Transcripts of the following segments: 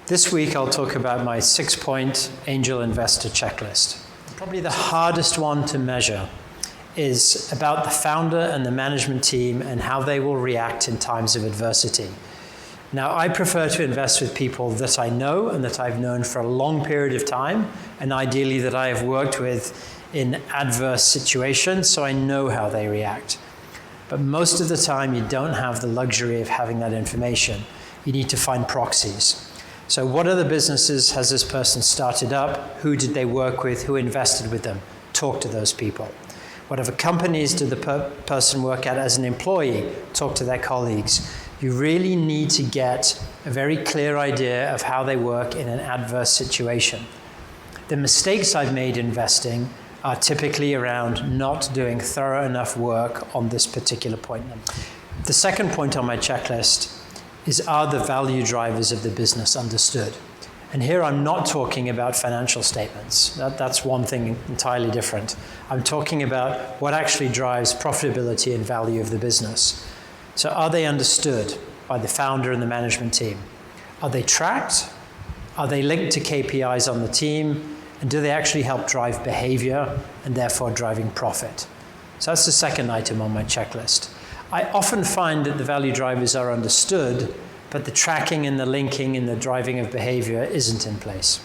This week I'll talk about my 6-point angel investor checklist. Probably the hardest one to measure is about the founder and the management team and how they will react in times of adversity. Now, I prefer to invest with people that I know and that I've known for a long period of time, and ideally that I have worked with in adverse situations, so I know how they react. But most of the time, you don't have the luxury of having that information. You need to find proxies. So what other businesses has this person started up? Who did they work with? Who invested with them? Talk to those people. Whatever companies did the person work at as an employee? Talk to their colleagues. You really need to get a very clear idea of how they work in an adverse situation. The mistakes I've made investing are typically around not doing thorough enough work on this particular point. The second point on my checklist is, are the value drivers of the business understood? And here I'm not talking about financial statements. That's one thing entirely different. I'm talking about what actually drives profitability and value of the business. So are they understood by the founder and the management team? Are they tracked? Are they linked to KPIs on the team? And do they actually help drive behavior and therefore driving profit? So that's the second item on my checklist. I often find that the value drivers are understood, but the tracking and the linking and the driving of behavior isn't in place.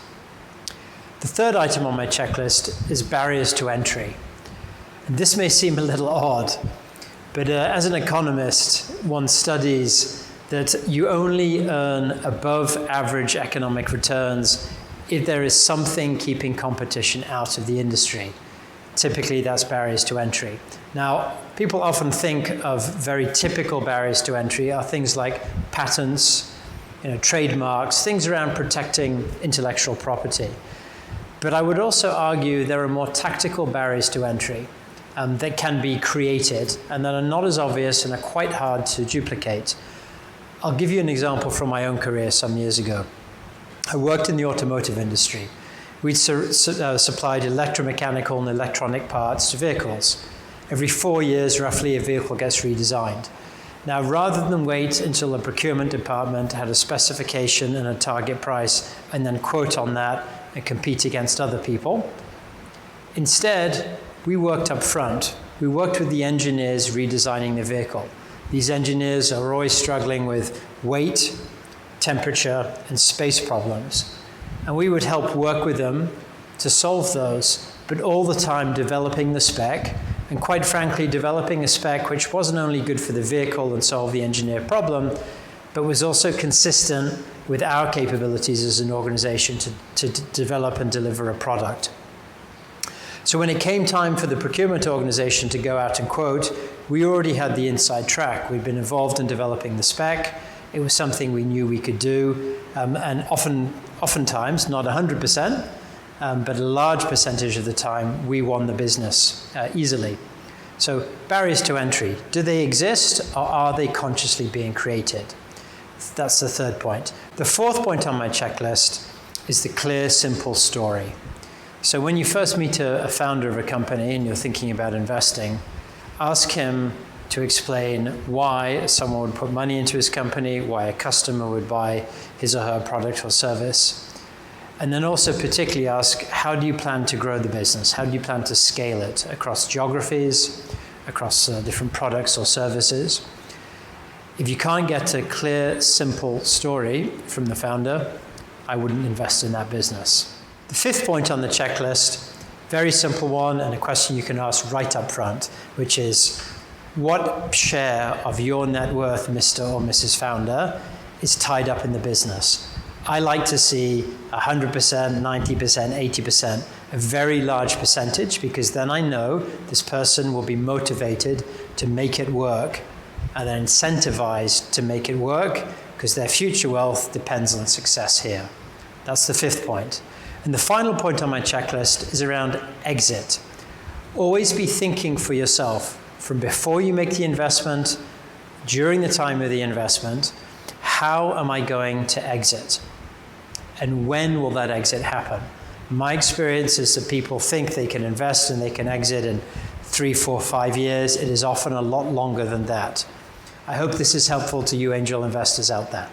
The third item on my checklist is barriers to entry. And this may seem a little odd, but as an economist, one studies that you only earn above average economic returns if there is something keeping competition out of the industry. Typically, that's barriers to entry. Now, people often think of very typical barriers to entry are things like patents, trademarks, things around protecting intellectual property. But I would also argue there are more tactical barriers to entry that can be created and that are not as obvious and are quite hard to duplicate. I'll give you an example from my own career some years ago. I worked in the automotive industry. We'd supplied electromechanical and electronic parts to vehicles. Every 4 years, roughly, a vehicle gets redesigned. Now, rather than wait until the procurement department had a specification and a target price and then quote on that and compete against other people, instead, we worked up front. We worked with the engineers redesigning the vehicle. These engineers are always struggling with weight, temperature, and space problems. And we would help work with them to solve those, but all the time developing the spec, and quite frankly, developing a spec which wasn't only good for the vehicle and solve the engineer problem, but was also consistent with our capabilities as an organization to develop and deliver a product. So when it came time for the procurement organization to go out and quote, we already had the inside track. We'd been involved in developing the spec. It was something we knew we could do, and oftentimes, not 100%, but a large percentage of the time, we won the business easily. So barriers to entry, do they exist or are they consciously being created? That's the third point. The fourth point on my checklist is the clear, simple story. So when you first meet a founder of a company and you're thinking about investing, ask him to explain why someone would put money into his company, why a customer would buy his or her product or service. And then also particularly ask, how do you plan to grow the business? How do you plan to scale it across geographies, across different products or services? If you can't get a clear, simple story from the founder, I wouldn't invest in that business. The fifth point on the checklist, very simple one, and a question you can ask right up front, which is, what share of your net worth, Mr. or Mrs. Founder, is tied up in the business? I like to see 100%, 90%, 80%, a very large percentage, because then I know this person will be motivated to make it work and then incentivized to make it work because their future wealth depends on success here. That's the fifth point. And the final point on my checklist is around exit. Always be thinking for yourself from before you make the investment, during the time of the investment, how am I going to exit? And when will that exit happen? My experience is that people think they can invest and they can exit in 3, 4, 5 years. It is often a lot longer than that. I hope this is helpful to you angel investors out there.